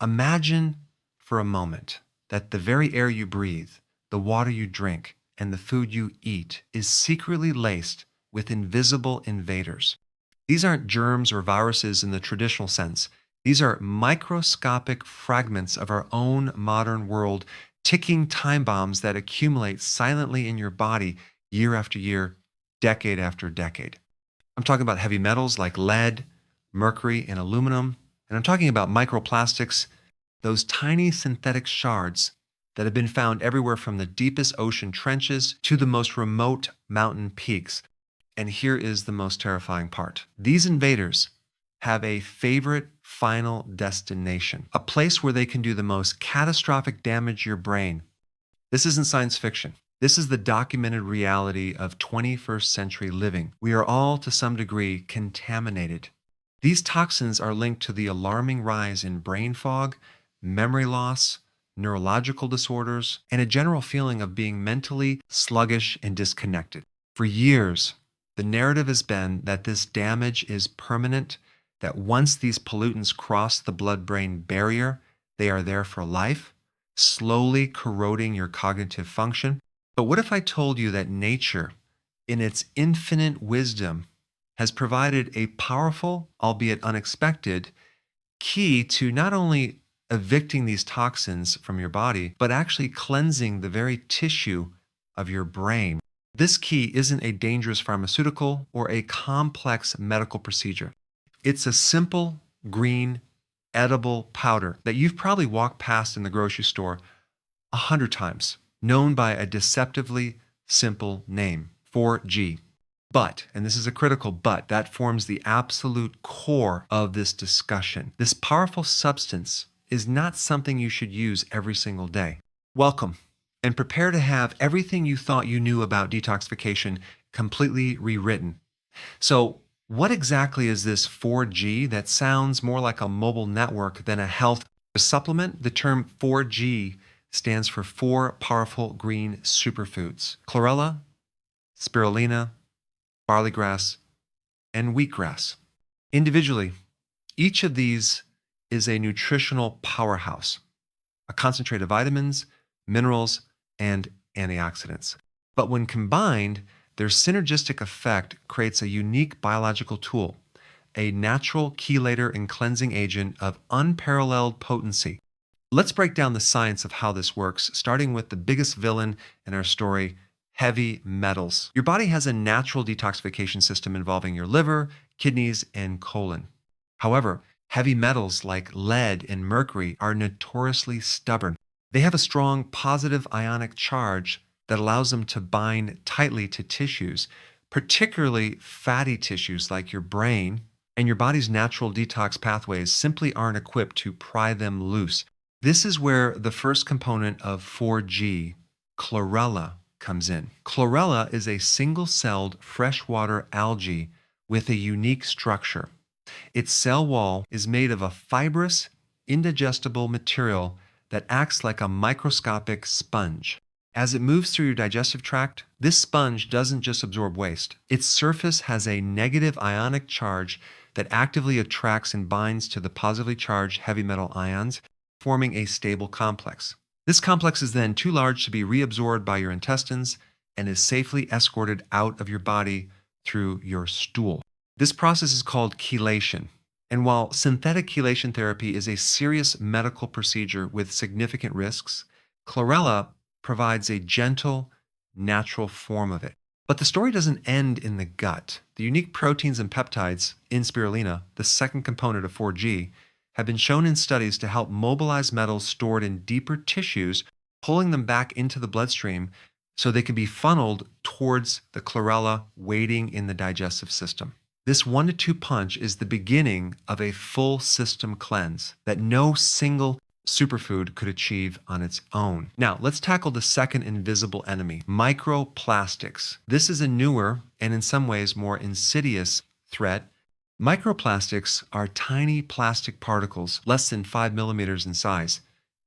Imagine for a moment that the very air you breathe, the water you drink, and the food you eat is secretly laced with invisible invaders. These aren't germs or viruses in the traditional sense. These are microscopic fragments of our own modern world, ticking time bombs that accumulate silently in your body year after year, decade after decade. I'm talking about heavy metals like lead, mercury, and aluminum. And I'm talking about microplastics, those tiny synthetic shards that have been found everywhere from the deepest ocean trenches to the most remote mountain peaks. And here is the most terrifying part. These invaders have a favorite final destination, a place where they can do the most catastrophic damage to your brain. This isn't science fiction. This is the documented reality of 21st century living. We are all, to some degree, contaminated. These toxins are linked to the alarming rise in brain fog, memory loss, neurological disorders, and a general feeling of being mentally sluggish and disconnected. For years, the narrative has been that this damage is permanent, that once these pollutants cross the blood-brain barrier, they are there for life, slowly corroding your cognitive function. But what if I told you that nature, in its infinite wisdom, has provided a powerful, albeit unexpected, key to not only evicting these toxins from your body, but actually cleansing the very tissue of your brain? This key isn't a dangerous pharmaceutical or a complex medical procedure. It's a simple, green, edible powder that you've probably walked past in the grocery store 100 times, known by a deceptively simple name, 4G. But, and this is a critical but, that forms the absolute core of this discussion. This powerful substance is not something you should use every single day. Welcome, and prepare to have everything you thought you knew about detoxification completely rewritten. So, what exactly is this 4G that sounds more like a mobile network than a health supplement? The term 4G stands for 4 powerful green superfoods: Chlorella, Spirulina, Barley Grass, and Wheatgrass. Individually, each of these is a nutritional powerhouse, a concentrate of vitamins, minerals, and antioxidants. But when combined, their synergistic effect creates a unique biological tool, a natural chelator and cleansing agent of unparalleled potency. Let's break down the science of how this works, starting with the biggest villain in our story: heavy metals. Your body has a natural detoxification system involving your liver, kidneys, and colon. However, heavy metals like lead and mercury are notoriously stubborn. They have a strong positive ionic charge that allows them to bind tightly to tissues, particularly fatty tissues like your brain, and your body's natural detox pathways simply aren't equipped to pry them loose. This is where the first component of 4G, chlorella, comes in. Chlorella is a single-celled freshwater algae with a unique structure. Its cell wall is made of a fibrous, indigestible material that acts like a microscopic sponge. As it moves through your digestive tract, this sponge doesn't just absorb waste. Its surface has a negative ionic charge that actively attracts and binds to the positively charged heavy metal ions, forming a stable complex. This complex is then too large to be reabsorbed by your intestines and is safely escorted out of your body through your stool. This process is called chelation. And while synthetic chelation therapy is a serious medical procedure with significant risks, chlorella provides a gentle, natural form of it. But the story doesn't end in the gut. The unique proteins and peptides in spirulina, the second component of 4G, have been shown in studies to help mobilize metals stored in deeper tissues, pulling them back into the bloodstream so they can be funneled towards the chlorella waiting in the digestive system. This 1 to 2 punch is the beginning of a full system cleanse that no single superfood could achieve on its own. Now, let's tackle the second invisible enemy, microplastics. This is a newer and in some ways more insidious threat. Microplastics are tiny plastic particles less than 5 millimeters in size,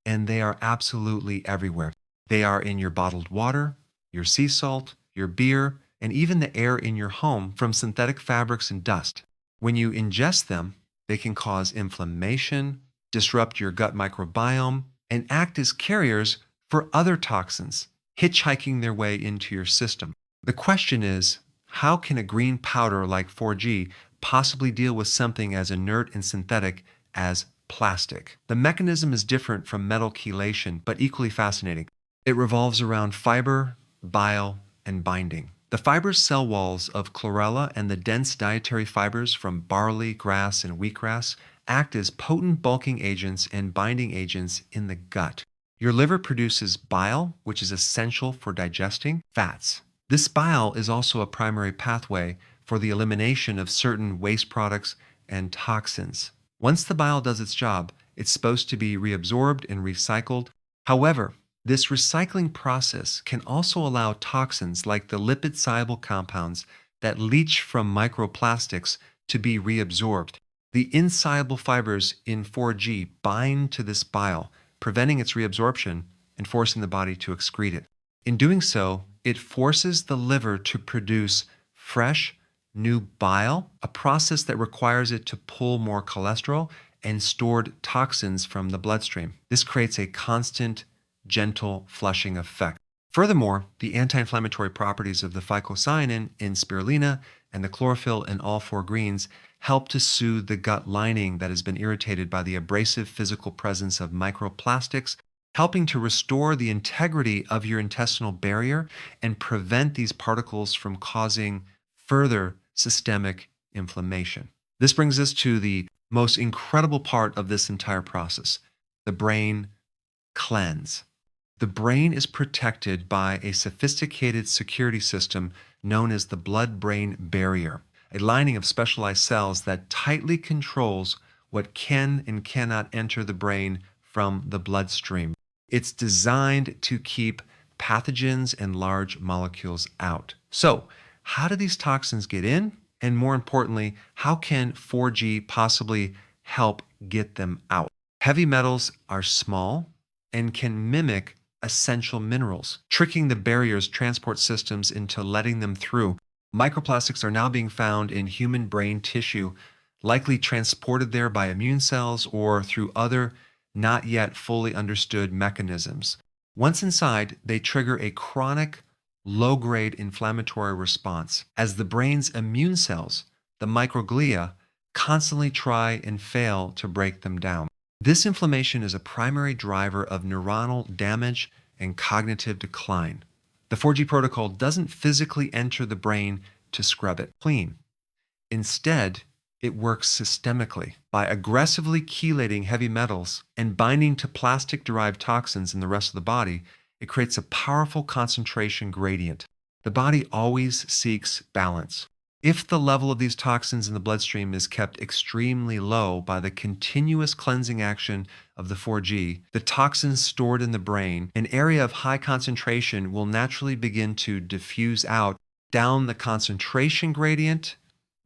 and they are absolutely everywhere. They are in your bottled water, your sea salt, your beer, and even the air in your home from synthetic fabrics and dust. When you ingest them, they can cause inflammation, disrupt your gut microbiome, and act as carriers for other toxins, hitchhiking their way into your system. The question is, how can a green powder like 4G possibly deal with something as inert and synthetic as plastic? The mechanism is different from metal chelation, but equally fascinating. It revolves around fiber, bile, and binding. The fibrous cell walls of Chlorella and the dense dietary fibers from barley, grass, and wheatgrass act as potent bulking agents and binding agents in the gut. Your liver produces bile, which is essential for digesting fats. This bile is also a primary pathway for the elimination of certain waste products and toxins. Once the bile does its job, it's supposed to be reabsorbed and recycled. However, this recycling process can also allow toxins like the lipid-soluble compounds that leach from microplastics to be reabsorbed. The insoluble fibers in 4G bind to this bile, preventing its reabsorption and forcing the body to excrete it. In doing so, it forces the liver to produce fresh, new bile, a process that requires it to pull more cholesterol and stored toxins from the bloodstream. This creates a constant, gentle flushing effect. Furthermore, the anti-inflammatory properties of the phycocyanin in spirulina and the chlorophyll in all four greens help to soothe the gut lining that has been irritated by the abrasive physical presence of microplastics, helping to restore the integrity of your intestinal barrier and prevent these particles from causing further systemic inflammation. This brings us to the most incredible part of this entire process, the brain cleanse. The brain is protected by a sophisticated security system known as the blood-brain barrier, a lining of specialized cells that tightly controls what can and cannot enter the brain from the bloodstream. It's designed to keep pathogens and large molecules out. So, how do these toxins get in? And more importantly, how can 4G possibly help get them out? Heavy metals are small and can mimic essential minerals, tricking the barrier's transport systems into letting them through. Microplastics are now being found in human brain tissue, likely transported there by immune cells or through other not yet fully understood mechanisms. Once inside, they trigger a chronic, low-grade inflammatory response as the brain's immune cells, the microglia, constantly try and fail to break them down. This inflammation is a primary driver of neuronal damage and cognitive decline. The 4G protocol doesn't physically enter the brain to scrub it clean. Instead, it works systemically by aggressively chelating heavy metals and binding to plastic-derived toxins in the rest of the body. It creates a powerful concentration gradient. The body always seeks balance. If the level of these toxins in the bloodstream is kept extremely low by the continuous cleansing action of the 4G, the toxins stored in the brain, an area of high concentration, will naturally begin to diffuse out down the concentration gradient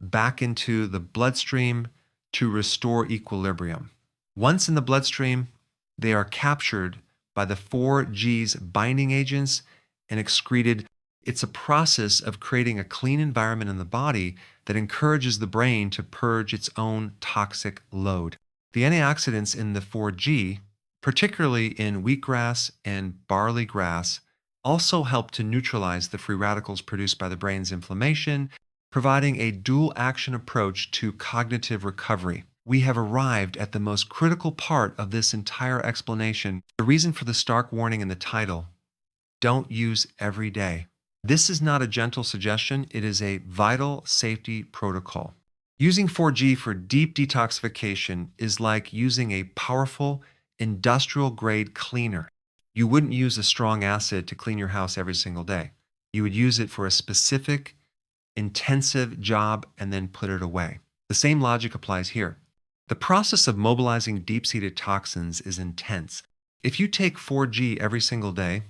back into the bloodstream to restore equilibrium. Once in the bloodstream, they are captured by the 4G's binding agents and excreted. It's a process of creating a clean environment in the body that encourages the brain to purge its own toxic load. The antioxidants in the 4G, particularly in wheatgrass and barley grass, also help to neutralize the free radicals produced by the brain's inflammation, providing a dual action approach to cognitive recovery. We have arrived at the most critical part of this entire explanation, the reason for the stark warning in the title: don't use every day. This is not a gentle suggestion, it is a vital safety protocol. Using 4G for deep detoxification is like using a powerful industrial-grade cleaner. You wouldn't use a strong acid to clean your house every single day. You would use it for a specific, intensive job and then put it away. The same logic applies here. The process of mobilizing deep-seated toxins is intense. If you take 4G every single day,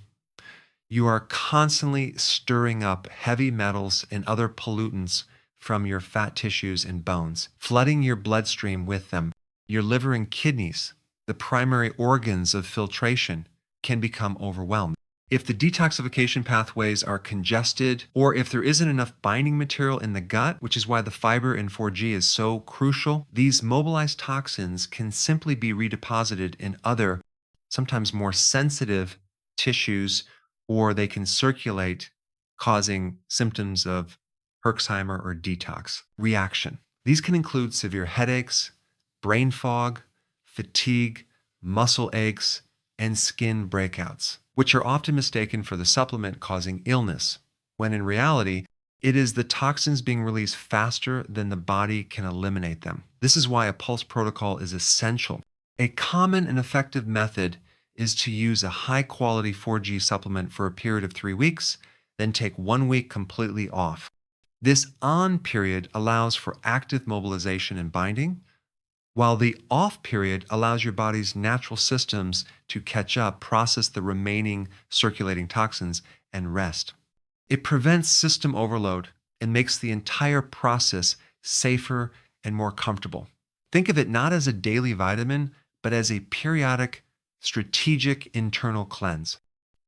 you are constantly stirring up heavy metals and other pollutants from your fat tissues and bones, flooding your bloodstream with them. Your liver and kidneys, the primary organs of filtration, can become overwhelmed. If the detoxification pathways are congested, or if there isn't enough binding material in the gut, which is why the fiber in 4G is so crucial, these mobilized toxins can simply be redeposited in other, sometimes more sensitive tissues, or they can circulate, causing symptoms of Herxheimer or detox reaction. These can include severe headaches, brain fog, fatigue, muscle aches, and skin breakouts, which are often mistaken for the supplement causing illness, when in reality, it is the toxins being released faster than the body can eliminate them. This is why a pulse protocol is essential. A common and effective method is to use a high quality 4G supplement for a period of 3 weeks, then take 1 week completely off. This on period allows for active mobilization and binding, while the off period allows your body's natural systems to catch up, process the remaining circulating toxins, and rest. It prevents system overload and makes the entire process safer and more comfortable. Think of it not as a daily vitamin, but as a periodic, strategic internal cleanse.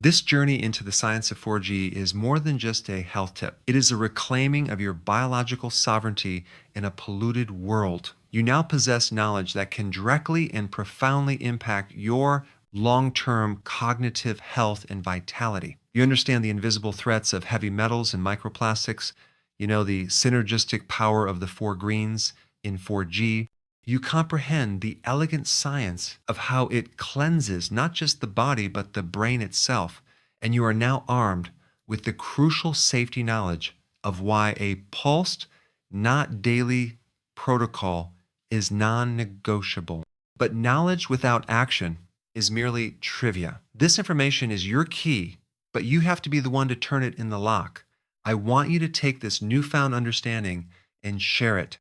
This journey into the science of 4G is more than just a health tip. It is a reclaiming of your biological sovereignty in a polluted world. You now possess knowledge that can directly and profoundly impact your long-term cognitive health and vitality. You understand the invisible threats of heavy metals and microplastics. You know the synergistic power of the four greens in 4G. You comprehend the elegant science of how it cleanses not just the body, but the brain itself. And you are now armed with the crucial safety knowledge of why a pulsed, not daily protocol is non-negotiable. But knowledge without action is merely trivia. This information is your key, but you have to be the one to turn it in the lock. I want you to take this newfound understanding and share it.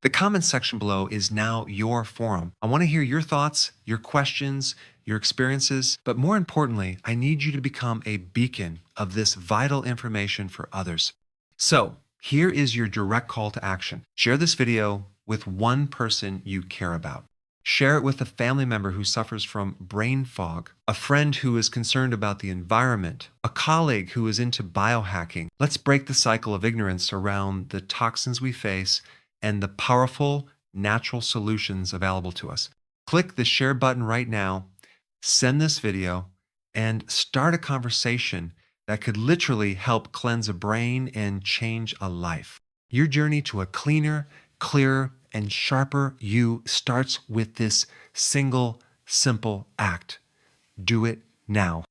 The comments section below is now your forum. I want to hear your thoughts, your questions, your experiences, but more importantly, I need you to become a beacon of this vital information for others. So, here is your direct call to action. Share this video with one person you care about. Share it with a family member who suffers from brain fog, a friend who is concerned about the environment, a colleague who is into biohacking. Let's break the cycle of ignorance around the toxins we face and the powerful natural solutions available to us. Click the share button right now, send this video, and start a conversation that could literally help cleanse a brain and change a life. Your journey to a cleaner, clearer, and sharper you starts with this single, simple act. Do it now.